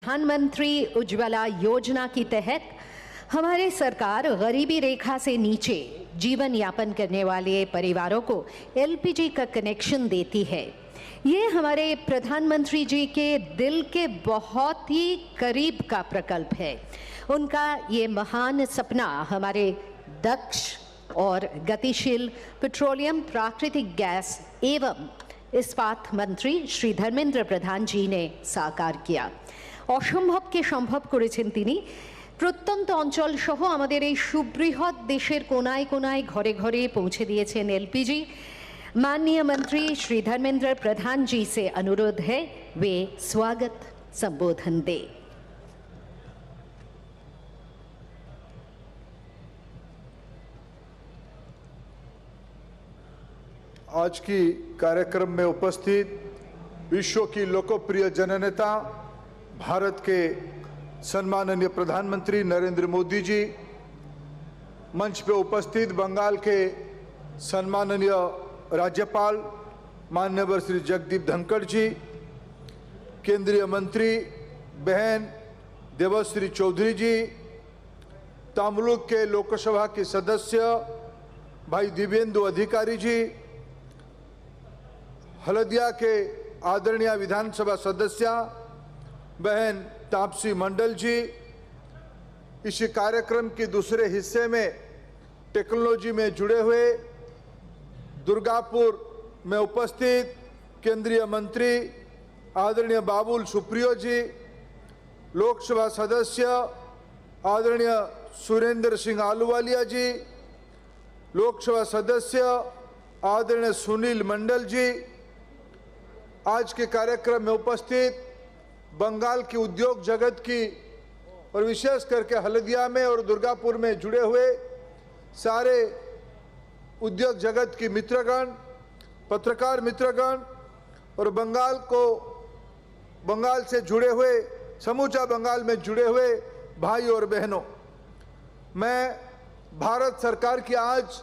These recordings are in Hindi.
प्रधानमंत्री उज्ज्वला योजना के तहत हमारे सरकार गरीबी रेखा से नीचे जीवन यापन करने वाले परिवारों को एलपीजी का कनेक्शन देती है। ये हमारे प्रधानमंत्री जी के दिल के बहुत ही करीब का प्रकल्प है। उनका ये महान सपना हमारे दक्ष और गतिशील पेट्रोलियम, प्राकृतिक गैस एवं इस्पात मंत्री श्री धर्मेंद्र प्रधान जी ने साकार किया। অসম্ভবকে সম্ভব করেছেন তিনি। প্রত্যন্ত অঞ্চল সহ আমাদের এই সুবৃহৎ দেশের কোনায় কোনায় ঘরে ঘরে পৌঁছে দিয়েছেন एलपीजी। माननीय मंत्री श्री धर्मेंद्र प्रधान जी से अनुरोध है वे स्वागत संबोधन दे। आज की कार्यक्रम में उपस्थित विश्व की लोकप्रिय जननेता भारत के सम्माननीय प्रधानमंत्री नरेंद्र मोदी जी, मंच पे उपस्थित बंगाल के सम्माननीय राज्यपाल माननीय श्री जगदीप धनखड़ जी, केंद्रीय मंत्री बहन देवश्री चौधरी जी, तमलुक के लोकसभा के सदस्य भाई दिव्येंदु अधिकारी जी, हल्दिया के आदरणीय विधानसभा सदस्य बहन तापसी मंडल जी, इस कार्यक्रम के दूसरे हिस्से में टेक्नोलॉजी में जुड़े हुए दुर्गापुर में उपस्थित केंद्रीय मंत्री आदरणीय बाबुल सुप्रियो जी, लोकसभा सदस्य आदरणीय सुरेंद्र सिंह आलूवालिया जी, लोकसभा सदस्य आदरणीय सुनील मंडल जी, आज के कार्यक्रम में उपस्थित बंगाल की उद्योग जगत की और विशेष करके हल्दिया में और दुर्गापुर में जुड़े हुए सारे उद्योग जगत की मित्रगण, पत्रकार मित्रगण और बंगाल से जुड़े हुए समूचा बंगाल में जुड़े हुए भाई और बहनों, मैं भारत सरकार की आज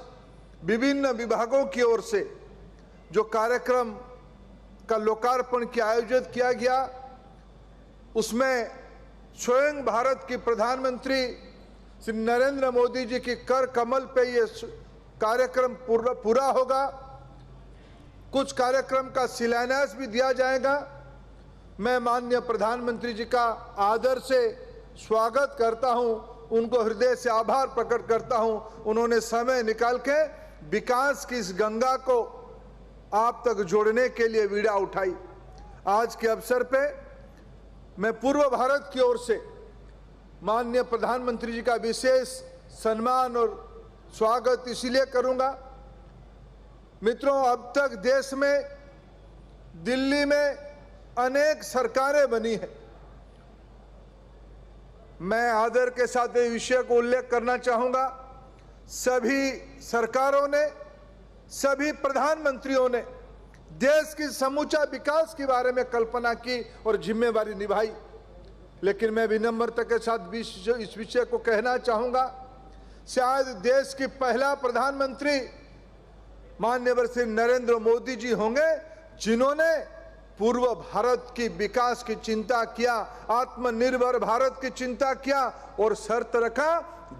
विभिन्न विभागों की ओर से जो कार्यक्रम का लोकार्पण की आयोजित किया गया, उसमें स्वयं भारत की प्रधानमंत्री श्री नरेंद्र मोदी जी की कर कमल पे ये कार्यक्रम पूरा होगा। कुछ कार्यक्रम का शिलान्यास भी दिया जाएगा। मैं माननीय प्रधानमंत्री जी का आदर से स्वागत करता हूं, उनको हृदय से आभार प्रकट करता हूं। उन्होंने समय निकाल के विकास की इस गंगा को आप तक जोड़ने के लिए बीड़ा उठाई। आज के अवसर पे मैं पूर्व भारत की ओर से माननीय प्रधानमंत्री जी का विशेष सम्मान और स्वागत इसलिए करूंगा। मित्रों, अब तक देश में दिल्ली में अनेक सरकारें बनी हैं। मैं आदर के साथ इस विषय को उल्लेख करना चाहूंगा। सभी सरकारों ने, सभी प्रधानमंत्रियों ने देश की समूचा विकास के बारे में कल्पना की और जिम्मेवारी निभाई, लेकिन मैं विनम्रता के साथ इस विषय को कहना चाहूंगा, शायद देश की पहला प्रधानमंत्री माननीय श्री नरेंद्र मोदी जी होंगे जिन्होंने पूर्व भारत की विकास की चिंता किया, आत्मनिर्भर भारत की चिंता किया और शर्त रखा,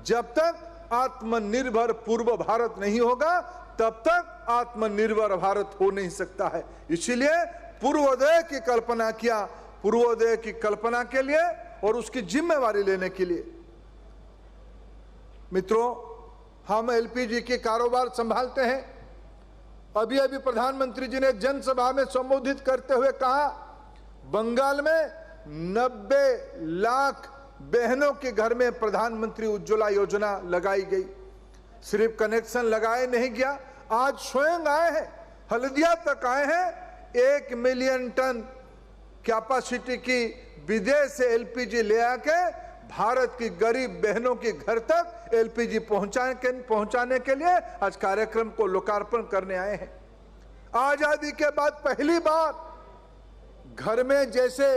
जब तक आत्मनिर्भर पूर्व भारत नहीं होगा तब तक आत्मनिर्भर भारत हो नहीं सकता है। इसीलिए पूर्वोदय की कल्पना किया, पूर्वोदय की कल्पना के लिए और उसकी जिम्मेवारी लेने के लिए। मित्रों, हम एलपीजी के कारोबार संभालते हैं। अभी अभी प्रधानमंत्री जी ने जनसभा में संबोधित करते हुए कहा, बंगाल में 90 लाख बहनों के घर में प्रधानमंत्री उज्ज्वला योजना लगाई गई। सिर्फ कनेक्शन लगाए नहीं गया, आज स्वयं आए हैं, हल्दिया तक आए हैं। 1 मिलियन टन कैपेसिटी की विदेश से एलपीजी ले आके भारत की गरीब बहनों के घर तक एलपीजी पहुंचाने के लिए आज कार्यक्रम को लोकार्पण करने आए हैं। आजादी के बाद पहली बार घर में जैसे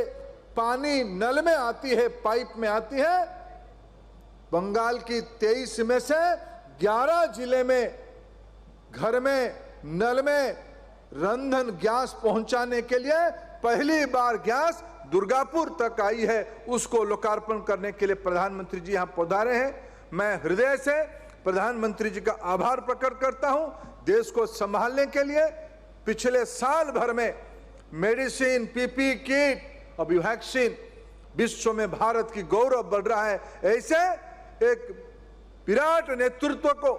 पानी नल में आती है, पाइप में आती है, बंगाल की 23 में से 11 जिले में घर में नल में रंधन गैस पहुंचाने के लिए पहली बार गैस दुर्गापुर तक आई है, उसको लोकार्पण करने के लिए प्रधानमंत्री जी यहाँ पधारे हैं। मैं हृदय से प्रधानमंत्री जी का आभार प्रकट करता हूं। देश को संभालने के लिए पिछले साल भर में मेडिसिन, पीपी किट, अभी वैक्सीन, विश्व में भारत की गौरव बढ़ रहा है। ऐसे एक विराट नेतृत्व को,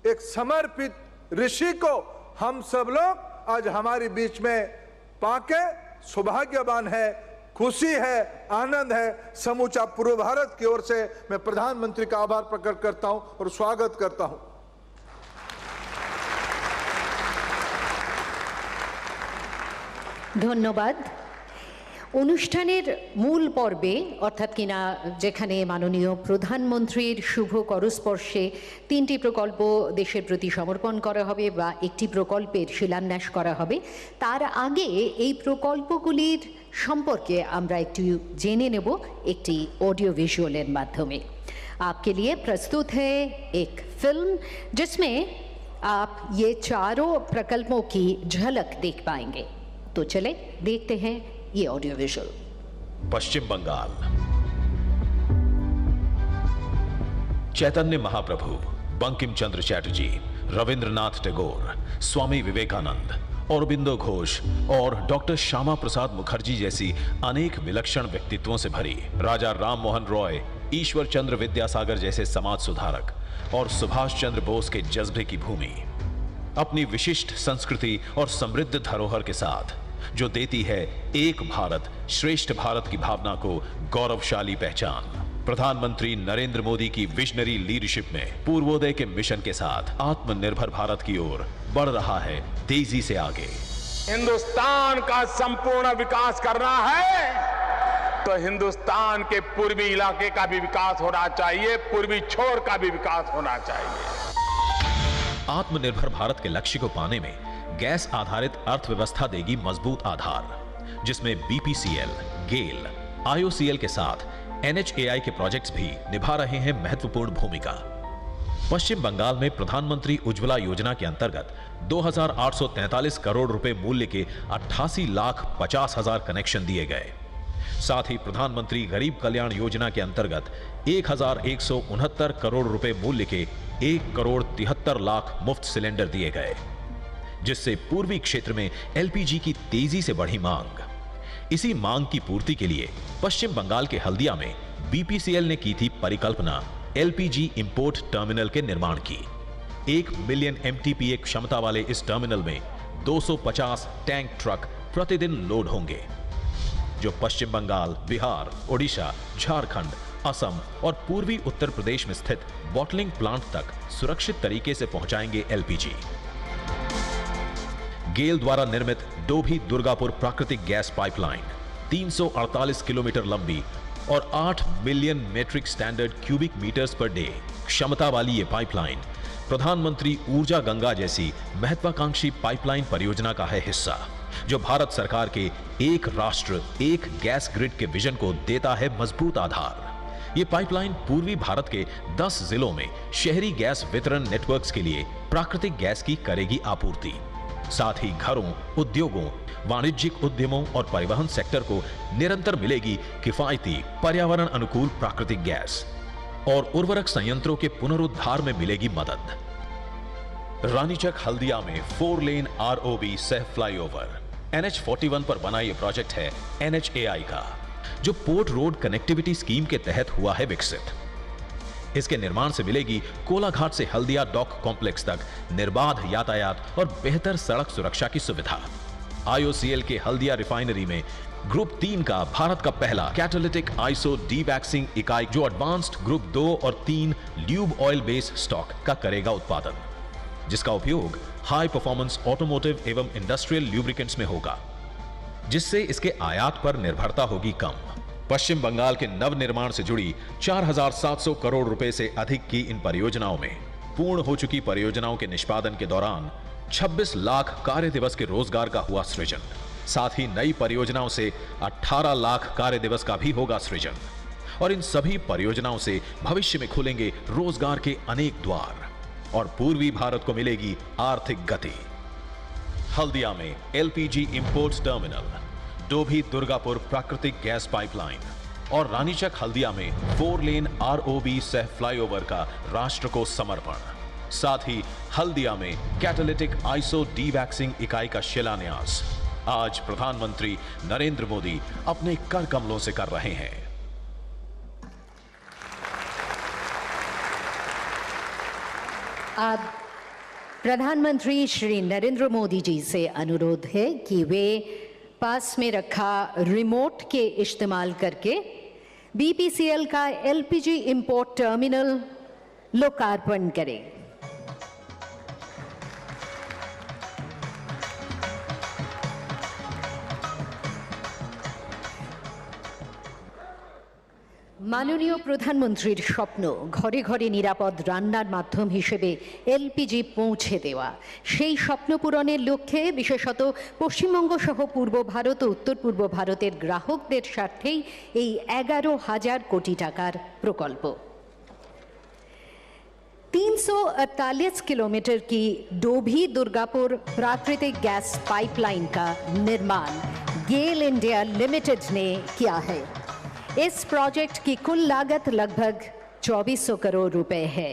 एक समर्पित ऋषि को हम सब लोग आज हमारे बीच में पाके सौभाग्यवान है, खुशी है, आनंद है। समूचा पूर्व भारत की ओर से मैं प्रधानमंत्री का आभार प्रकट करता हूं और स्वागत करता हूं। ধন্যবাদ। অনুষ্ঠানের মূল পর্বে অর্থাৎ কিনা যেখানে মাননীয় প্রধানমন্ত্রীর শুভ করস্পর্শে 3টি প্রকল্প দেশের প্রতি সমর্পণ করা হবে বা একটি প্রকল্পের শিলান্যাস করা হবে, তার আগে এই প্রকল্পগুলির সম্পর্কে আমরা একটু জেনে নেব একটি অডিও विजुअल माध्यमे। आपके लिए प्रस्तुत है एक फिल्म जिसमें आप ये चारों प्रकल्पों की झलक देख पाएंगे। तो चले देखते हैं ये ऑडियो विजुअल। पश्चिम बंगाल। चैतन्य महाप्रभु, बंकिम चंद्र चैटर्जी, रविंद्रनाथ टैगोर, स्वामी विवेकानंद, औरबिंदो घोष और डॉक्टर श्यामा प्रसाद मुखर्जी जैसी अनेक विलक्षण व्यक्तित्वों से भरी, राजा राम मोहन रॉय, ईश्वर चंद्र विद्यासागर जैसे समाज सुधारक और सुभाष चंद्र बोस के जज्बे की भूमि, अपनी विशिष्ट संस्कृति और समृद्ध धरोहर के साथ जो देती है एक भारत श्रेष्ठ भारत की भावना को गौरवशाली पहचान। प्रधानमंत्री नरेंद्र मोदी की विजनरी लीडरशिप में पूर्वोदय के मिशन के साथ आत्मनिर्भर भारत की ओर बढ़ रहा है तेजी से आगे। हिंदुस्तान का संपूर्ण विकास करना है तो हिंदुस्तान के पूर्वी इलाके का भी विकास होना चाहिए, पूर्वी छोर का भी विकास होना चाहिए। आत्मनिर्भर भारत के लक्ष्य को पाने में गैस आधारित अर्थव्यवस्था देगी मजबूत आधार, जिसमें बीपीसीएल, गेल, आईओसीएल के साथ एनएचएआई के प्रोजेक्ट्स भी निभा रहे हैं महत्वपूर्ण भूमिका। पश्चिम बंगाल में प्रधानमंत्री उज्ज्वला योजना के अंतर्गत 2,843 करोड़ रुपए मूल्य के 88,50,000 कनेक्शन दिए गए। साथ ही प्रधानमंत्री गरीब कल्याण योजना के अंतर्गत 1,169 करोड़ रुपए मूल्य के 1,73,00,000 मुफ्त सिलेंडर दिए गए, जिससे पूर्वी क्षेत्र में एलपीजी की तेजी से बढ़ी मांग। इसी मांग की पूर्ति के लिए पश्चिम बंगाल के हल्दिया में बीपीसीएल ने की थी परिकल्पना एलपीजी इंपोर्ट टर्मिनल के निर्माण की। 1 मिलियन एमटीपीए क्षमता वाले इस टर्मिनल में 250 टैंक ट्रक प्रतिदिन लोड होंगे, जो पश्चिम बंगाल, बिहार, ओडिशा, झारखंड, असम और पूर्वी उत्तर प्रदेश में स्थित बॉटलिंग प्लांट तक सुरक्षित तरीके से पहुंचाएंगे एलपीजी। गेल द्वारा निर्मित डोभी दुर्गापुर प्राकृतिक गैस पाइपलाइन 348 किलोमीटर लंबी और 8 million metric standard cubic metres per day क्षमता वाली ये पाइपलाइन प्रधानमंत्री ऊर्जा गंगा जैसी महत्वाकांक्षी पाइपलाइन परियोजना का है हिस्सा, जो भारत सरकार के एक राष्ट्र एक गैस ग्रिड के विजन को देता है मजबूत आधार। ये पाइपलाइन पूर्वी भारत के 10 जिलों में शहरी गैस वितरण नेटवर्क्स के लिए प्राकृतिक गैस की करेगी आपूर्ति। साथ ही घरों, उद्योगों, वाणिज्यिक उद्यमों और परिवहन सेक्टर को निरंतर मिलेगी किफायती पर्यावरण अनुकूल प्राकृतिक गैस और उर्वरक संयंत्रों के पुनरुद्धार में मिलेगी मदद। रानीचक हल्दिया में 4 लेन आरओबी सह फ्लाईओवर NH41 पर बना यह प्रोजेक्ट है NHAI का, जो पोर्ट रोड कनेक्टिविटी स्कीम के तहत हुआ है विकसित। इसके निर्माण से मिलेगी कोलाघाट से हल्दिया डॉक कॉम्प्लेक्स तक निर्बाध यातायात और बेहतर सड़क सुरक्षा की सुविधा। आईओसीएल के हल्दिया रिफाइनरी में ग्रुप 3 का भारत का पहला कैटालिटिक आइसो डीवैक्सिंग इकाई, जो एडवांस्ड ग्रुप 2 और 3 ल्यूब ऑयल बेस स्टॉक का करेगा उत्पादन, जिसका उपयोग हाई परफॉर्मेंस ऑटोमोटिव एवं इंडस्ट्रियल ल्यूब्रिकेंट्स में होगा, जिससे इसके आयात पर निर्भरता होगी कम। पश्चिम बंगाल के नव निर्माण से जुड़ी 4,700 करोड़ रुपए से अधिक की इन परियोजनाओं में पूर्ण हो चुकी परियोजनाओं के निष्पादन के दौरान 26 लाख कार्य दिवस के रोजगार का हुआ सृजन। साथ ही नई परियोजनाओं से 18 लाख कार्य दिवस का भी होगा सृजन। और इन सभी परियोजनाओं से भविष्य में खुलेंगे रोजगार के अनेक द्वार और पूर्वी भारत को मिलेगी आर्थिक गति। हल्दिया में LPG import terminal, Dobhi Durgapur प्राकृतिक गैस पाइपलाइन और रानीचक हल्दिया में 4 लेन ROB सह फ्लाईओवर का राष्ट्र को समर्पण। साथ ही हल्दिया में कैटालिटिक आइसो डीवैक्सिंग इकाई का शिलान्यास आज प्रधानमंत्री नरेंद्र मोदी अपने कर कमलों से कर रहे हैं। अब प्रधानमंत्री श्री नरेंद्र मोदी जी से अनुरोध है कि वे पास में रखा रिमोट के इस्तेमाल करके BPCL का LPG इंपोर्ट टर्मिनल लोकार्पण करें। মাননীয় প্রধানমন্ত্রীর স্বপ্ন ঘরে ঘরে নিরাপদ রান্নার মাধ্যম হিসেবে LPG পৌঁছে দেওয়া। সেই স্বপ্ন পূরণের লক্ষ্যে বিশেষত পশ্চিমবঙ্গ সহ পূর্ব ভারত ও উত্তর পূর্ব ভারতের গ্রাহকদের স্বার্থেই এই 11,000 কোটি টাকার প্রকল্প। 348 किलोमीटर की डोभी दुर्गापुर प्राकृतिक गैस पाइपलाइन का निर्माण गेल इंडिया लिमिटेड ने किया है। इस प्रोजेक्ट की कुल लागत लगभग 2400 करोड़ रुपए है।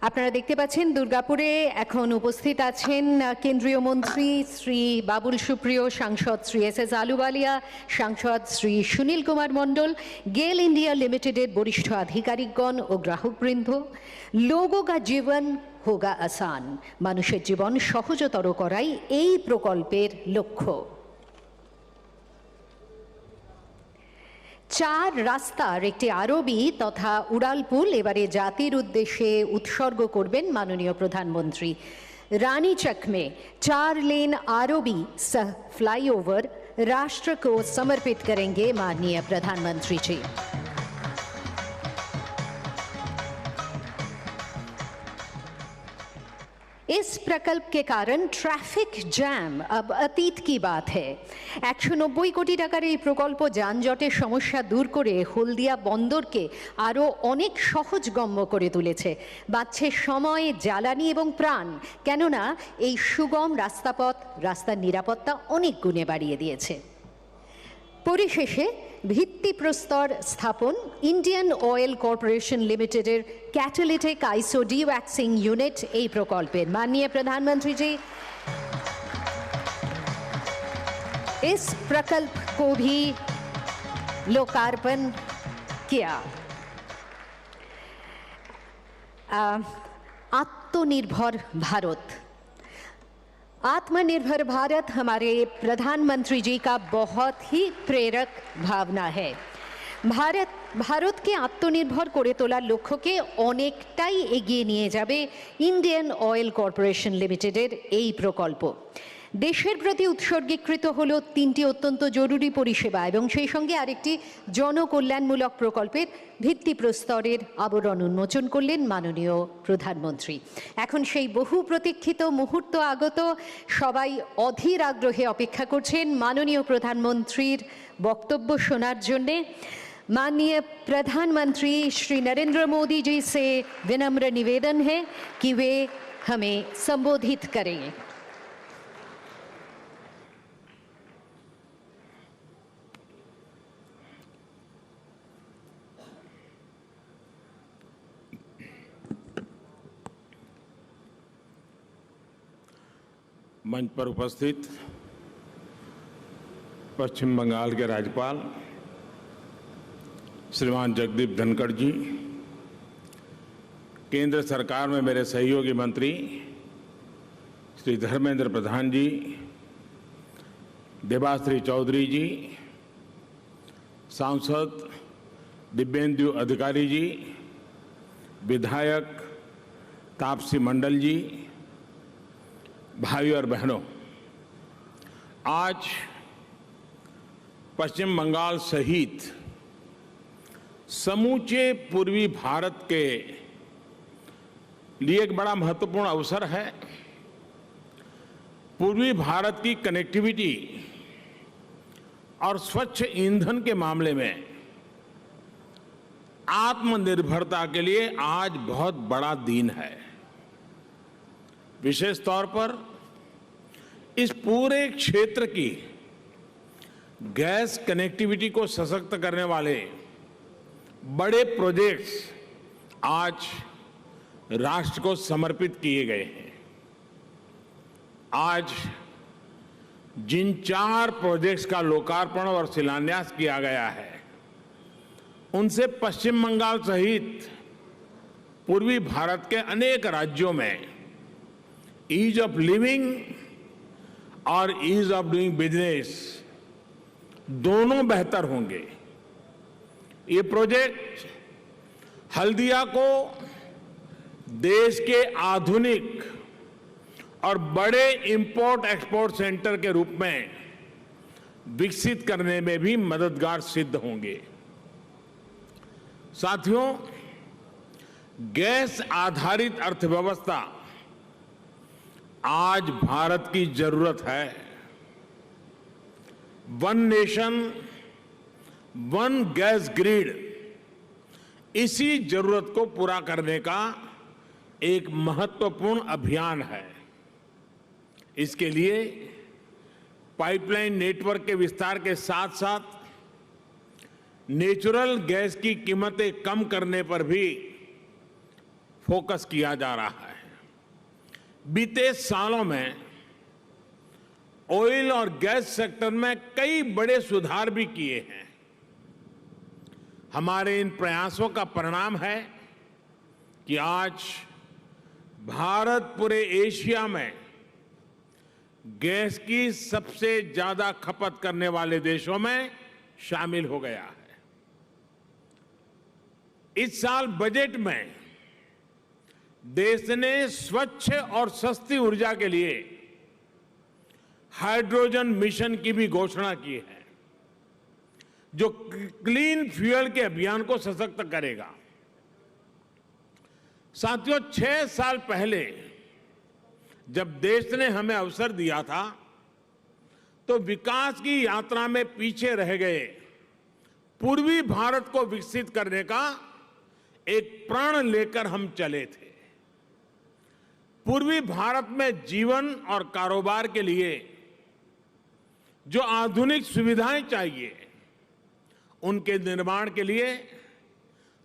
আপনারা দেখতে পাচ্ছেন দুর্গাপুরে এখন উপস্থিত আছেন কেন্দ্রীয় মন্ত্রী শ্রী বাবুল সুপ্রিয়, সাংসদ শ্রী SS আলুওয়ালিয়া, সাংসদ শ্রী সুনীল কুমার মণ্ডল, गेल इंडिया लिमिटेडेর বরিষ্ঠ আধিকারিকগণ ও গ্রাহকবৃন্দ। लोगों का जीवन होगा आसान, মানুষের জীবন সহজতর করাই এই প্রকল্পের লক্ষ্য। 4 রাস্তার একটি ROB তথা উড়ালপুল এবারে জাতির উদ্দেশ্যে উৎসর্গ করবেন মাননীয় প্রধানমন্ত্রী। रानीचक में 4 लेन ROB सह फ्लाईओवर राष्ट्र को समर्पित करेंगे माननीय प्रधानमंत्री जी। इस प्रकल्प के कारण ट्रैफिक जैम अब अतीत की बात है। 190 কোটি টাকার এই প্রকল্প যানজটের সমস্যা দূর করে হলদিয়া বন্দরকে আরও অনেক সহজগম্য করে তুলেছে। বাঁচছে সময়, জ্বালানি এবং প্রাণ, কেননা এই সুগম রাস্তাপথ রাস্তার নিরাপত্তা অনেক গুণে বাড়িয়ে দিয়েছে। পরিশেষে ভিত্তিপ্রস্তর স্থাপন ইন্ডিয়ান অয়েল কর্পোরেশন লিমিটেডের कैटालिटिक आइसो डीवैक्सिंग यूनिट এই প্রকল্পের। माननीय प्रधानमंत्री जी, इस प्रकल्प को भी लोकार्पण किया। आत्मनिर्भर भारत, आत्मनिर्भर भारत हमारे प्रधानमंत्री जी का बहुत ही प्रेरक भावना है। ভারতকে আত্মনির্ভর করে তোলার লক্ষ্যকে অনেকটাই এগিয়ে নিয়ে যাবে ইন্ডিয়ান অয়েল কর্পোরেশন লিমিটেডের এই প্রকল্প। দেশের প্রতি উৎসর্গীকৃত হলো 3টি অত্যন্ত জরুরি পরিষেবা এবং সেই সঙ্গে আরেকটি জনকল্যাণমূলক প্রকল্পের ভিত্তিপ্রস্তরের আবরণ উন্মোচন করলেন মাননীয় প্রধানমন্ত্রী। এখন সেই বহু প্রতীক্ষিত মুহূর্ত আগত, সবাই অধীর আগ্রহে অপেক্ষা করছেন মাননীয় প্রধানমন্ত্রীর বক্তব্য শোনার জন্যে। माननीय प्रधानमंत्री श्री नरेंद्र मोदी जी से विनम्र निवेदन है कि वे हमें संबोधित करें। मंच पर उपस्थित पश्चिम बंगाल के राज्यपाल श्रीमान जगदीप धनखड़ जी, केंद्र सरकार में मेरे सहयोगी मंत्री श्री धर्मेंद्र प्रधान जी, देबाश्री चौधरी जी, सांसद दिव्येंदु अधिकारी जी, विधायक तापसी मंडल जी, भाई और बहनों, आज पश्चिम बंगाल सहित समूचे पूर्वी भारत के लिए एक बड़ा महत्वपूर्ण अवसर है। पूर्वी भारत की कनेक्टिविटी और स्वच्छ ईंधन के मामले में आत्मनिर्भरता के लिए आज बहुत बड़ा दिन है। विशेष तौर पर इस पूरे क्षेत्र की गैस कनेक्टिविटी को सशक्त करने वाले बड़े प्रोजेक्ट्स आज राष्ट्र को समर्पित किए गए हैं। आज जिन 4 प्रोजेक्ट्स का लोकार्पण और शिलान्यास किया गया है, उनसे पश्चिम बंगाल सहित पूर्वी भारत के अनेक राज्यों में ईज ऑफ लिविंग और ईज ऑफ डूइंग बिजनेस दोनों बेहतर होंगे। ये प्रोजेक्ट हल्दिया को देश के आधुनिक और बड़े इंपोर्ट एक्सपोर्ट सेंटर के रूप में विकसित करने में भी मददगार सिद्ध होंगे। साथियों, गैस आधारित अर्थव्यवस्था आज भारत की जरूरत है। One nation one gas grid इसी जरूरत को पूरा करने का एक महत्वपूर्ण अभियान है। इसके लिए पाइपलाइन नेटवर्क के विस्तार के साथ साथ नेचुरल गैस की कीमतें कम करने पर भी फोकस किया जा रहा है। बीते सालों में ऑयल और गैस सेक्टर में कई बड़े सुधार भी किए हैं। हमारे इन प्रयासों का परिणाम है कि आज भारत पूरे एशिया में गैस की सबसे ज्यादा खपत करने वाले देशों में शामिल हो गया है। इस साल बजट में देश ने स्वच्छ और सस्ती ऊर्जा के लिए हाइड्रोजन मिशन की भी घोषणा की है, जो क्लीन फ्यूल के अभियान को सशक्त करेगा। साथियों, 6 साल पहले जब देश ने हमें अवसर दिया था, तो विकास की यात्रा में पीछे रह गए पूर्वी भारत को विकसित करने का एक प्रण लेकर हम चले थे। पूर्वी भारत में जीवन और कारोबार के लिए जो आधुनिक सुविधाएं चाहिए, उनके निर्माण के लिए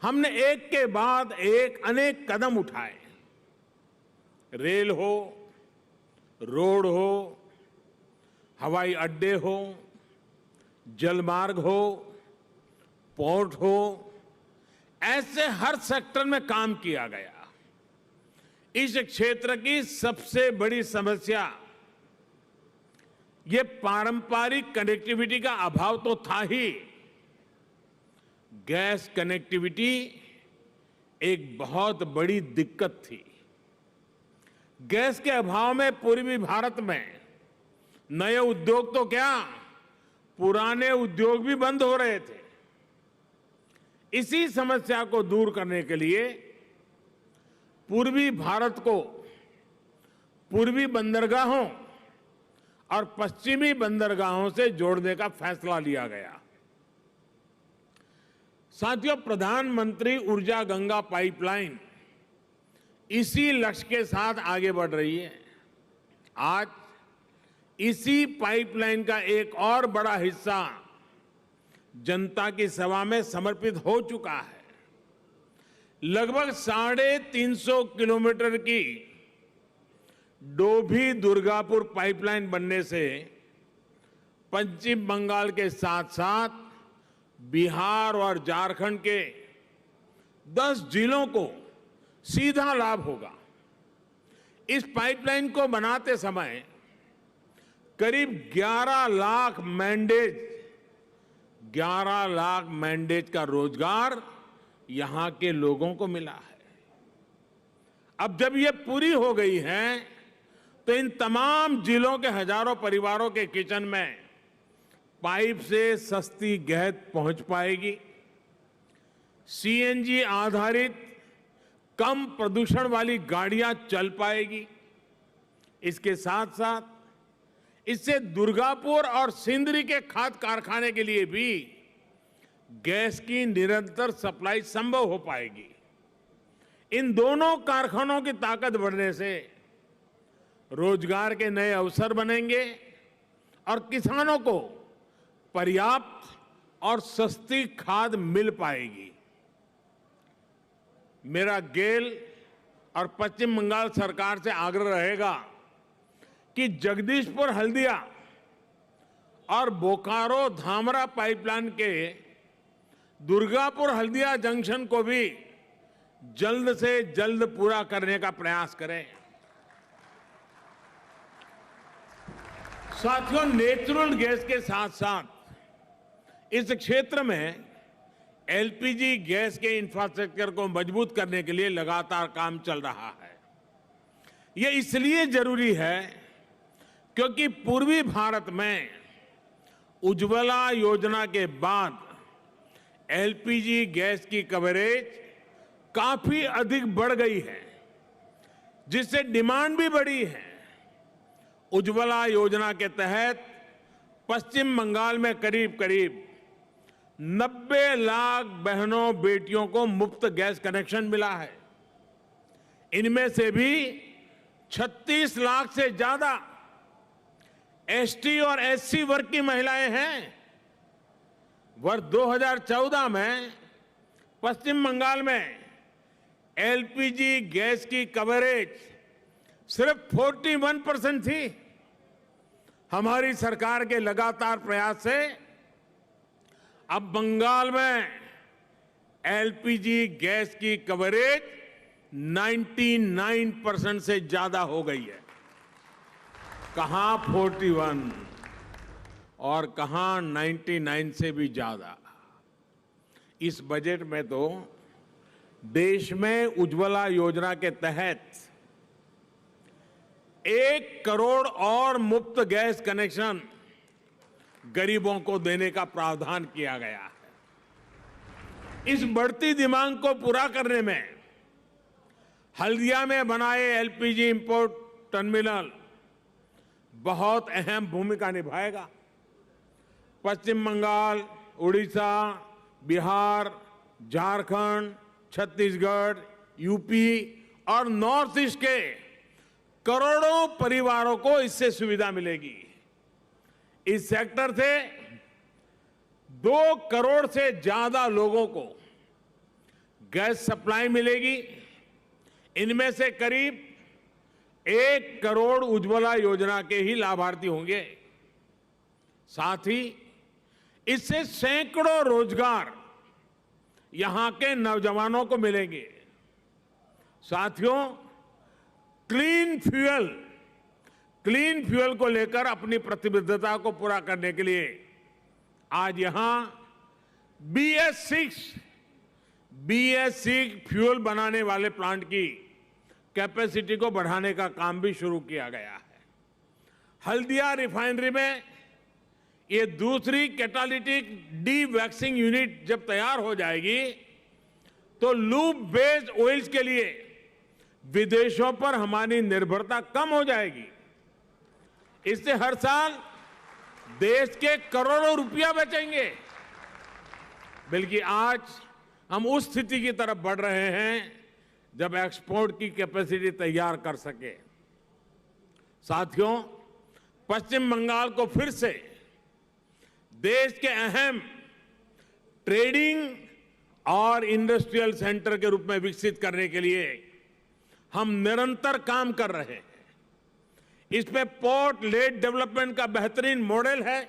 हमने एक के बाद एक अनेक कदम उठाए। रेल हो, रोड हो, हवाई अड्डे हो, जलमार्ग हो, पोर्ट हो, ऐसे हर सेक्टर में काम किया गया। इस क्षेत्र की सबसे बड़ी समस्या ये पारंपरिक कनेक्टिविटी का अभाव तो था ही, गैस कनेक्टिविटी एक बहुत बड़ी दिक्कत थी। गैस के अभाव में पूर्वी भारत में नए उद्योग तो क्या, पुराने उद्योग भी बंद हो रहे थे। इसी समस्या को दूर करने के लिए पूर्वी भारत को पूर्वी बंदरगाहों और पश्चिमी बंदरगाहों से जोड़ने का फैसला लिया गया। साथियों, प्रधानमंत्री ऊर्जा गंगा पाइपलाइन इसी लक्ष्य के साथ आगे बढ़ रही है। आज इसी पाइपलाइन का एक और बड़ा हिस्सा जनता की सेवा में समर्पित हो चुका है। लगभग 350 किलोमीटर की डोभी दुर्गापुर पाइपलाइन बनने से पश्चिम बंगाल के साथ साथ बिहार और झारखंड के 10 जिलों को सीधा लाभ होगा। इस पाइपलाइन को बनाते समय करीब 11 लाख मैंडेज का रोजगार यहां के लोगों को मिला है। अब जब ये पूरी हो गई है, तो इन तमाम जिलों के हजारों परिवारों के किचन में पाइप से सस्ती गैस पहुंच पाएगी। सीएनजी आधारित कम प्रदूषण वाली गाड़ियां चल पाएगी। इसके साथ साथ इससे दुर्गापुर और सिंदरी के खाद कारखाने के लिए भी गैस की निरंतर सप्लाई संभव हो पाएगी। इन दोनों कारखानों की ताकत बढ़ने से रोजगार के नए अवसर बनेंगे और किसानों को पर्याप्त और सस्ती खाद मिल पाएगी। मेरा गेल और पश्चिम बंगाल सरकार से आग्रह रहेगा कि जगदीशपुर हल्दिया और बोकारो धामरा पाइपलाइन के दुर्गापुर हल्दिया जंक्शन को भी जल्द से जल्द पूरा करने का प्रयास करें। साथियों, नेचुरल गैस के साथ साथ इस क्षेत्र में एलपीजी गैस के इंफ्रास्ट्रक्चर को मजबूत करने के लिए लगातार काम चल रहा है। यह इसलिए जरूरी है क्योंकि पूर्वी भारत में उज्ज्वला योजना के बाद एलपीजी गैस की कवरेज काफी अधिक बढ़ गई है, जिससे डिमांड भी बढ़ी है। उज्ज्वला योजना के तहत पश्चिम बंगाल में करीब करीब 90 लाख बहनों बेटियों को मुफ्त गैस कनेक्शन मिला है। इनमें से भी 36 लाख से ज्यादा एसटी और एससी वर्ग की महिलाएं हैं। वर्ष 2014 में पश्चिम बंगाल में एलपीजी गैस की कवरेज सिर्फ 41% थी। हमारी सरकार के लगातार प्रयास से अब बंगाल में एलपीजी गैस की कवरेज 99% से ज्यादा हो गई है। कहां 41 और कहां 99 से भी ज्यादा। इस बजट में तो देश में उज्ज्वला योजना के तहत 1 करोड़ और मुफ्त गैस कनेक्शन गरीबों को देने का प्रावधान किया गया है। इस बढ़ती डिमांड को पूरा करने में हल्दिया में बनाए एलपीजी इंपोर्ट टर्मिनल बहुत अहम भूमिका निभाएगा। पश्चिम बंगाल, उड़ीसा, बिहार, झारखंड, छत्तीसगढ़, यूपी और नॉर्थ ईस्ट के करोड़ों परिवारों को इससे सुविधा मिलेगी। इस सेक्टर से 2 करोड़ से ज्यादा लोगों को गैस सप्लाई मिलेगी। इनमें से करीब 1 करोड़ उज्ज्वला योजना के ही लाभार्थी होंगे। साथ ही इससे सैकड़ों रोजगार यहां के नौजवानों को मिलेंगे। साथियों, क्लीन फ्यूल को लेकर अपनी प्रतिबद्धता को पूरा करने के लिए आज यहां BS6 फ्यूल बनाने वाले प्लांट की कैपेसिटी को बढ़ाने का काम भी शुरू किया गया है। हल्दिया रिफाइनरी में ये दूसरी कैटालिटिक डी-वैक्सिंग यूनिट जब तैयार हो जाएगी तो लूप बेस्ड ऑयल्स के लिए विदेशों पर हमारी निर्भरता कम हो जाएगी। इससे हर साल देश के करोड़ों रुपया बचेंगे। बल्कि आज हम उस स्थिति की तरफ बढ़ रहे हैं जब एक्सपोर्ट की कैपेसिटी तैयार कर सके। साथियों, पश्चिम बंगाल को फिर से देश के अहम ट्रेडिंग और इंडस्ट्रियल सेंटर के रूप में विकसित करने के लिए हम निरंतर काम कर रहे हैं। इसमें पोर्ट लेड डेवलपमेंट का बेहतरीन मॉडल है।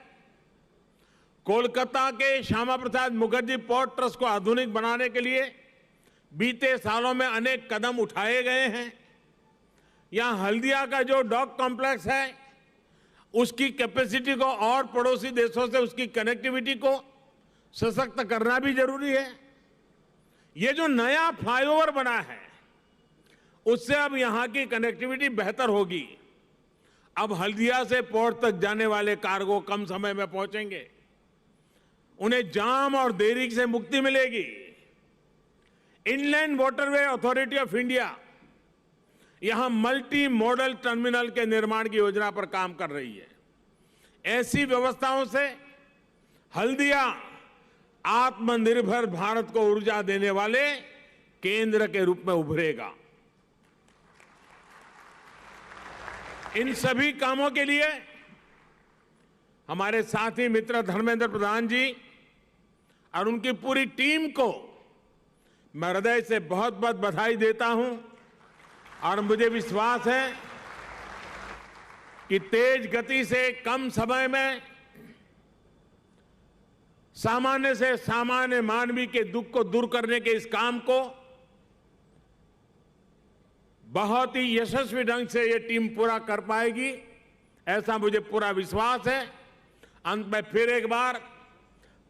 कोलकाता के श्यामा प्रसाद मुखर्जी पोर्ट ट्रस्ट को आधुनिक बनाने के लिए बीते सालों में अनेक कदम उठाए गए हैं। यहां हल्दिया का जो डॉक कॉम्प्लेक्स है उसकी कैपेसिटी को और पड़ोसी देशों से उसकी कनेक्टिविटी को सशक्त करना भी जरूरी है। ये जो नया फ्लाईओवर बना है उससे अब यहां की कनेक्टिविटी बेहतर होगी। अब हल्दिया से पोर्ट तक जाने वाले कार्गो कम समय में पहुंचेंगे। उन्हें जाम और देरी से मुक्ति मिलेगी। Inland waterway authority of India यहां मल्टी मॉडल टर्मिनल के निर्माण की योजना पर काम कर रही है। ऐसी व्यवस्थाओं से हल्दिया आत्मनिर्भर भारत को ऊर्जा देने वाले केंद्र के रूप में उभरेगा। इन सभी कामों के लिए हमारे साथी मित्र धर्मेंद्र प्रधान जी और उनकी पूरी टीम को मैं हृदय से बहुत बहुत बधाई देता हूं और मुझे विश्वास है कि तेज गति से कम समय में सामान्य से सामान्य मानवी के दुख को दूर करने के इस काम को बहुत ही यशस्वी ढंग से ये टीम पूरा कर पाएगी, ऐसा मुझे पूरा विश्वास है। अंत में फिर एक बार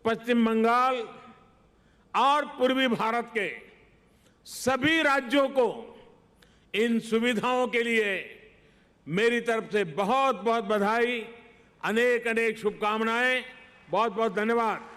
पश्चिम बंगाल और पूर्वी भारत के सभी राज्यों को इन सुविधाओं के लिए मेरी तरफ से बहुत बहुत बधाई, अनेक अनेक शुभकामनाएं, बहुत बहुत धन्यवाद।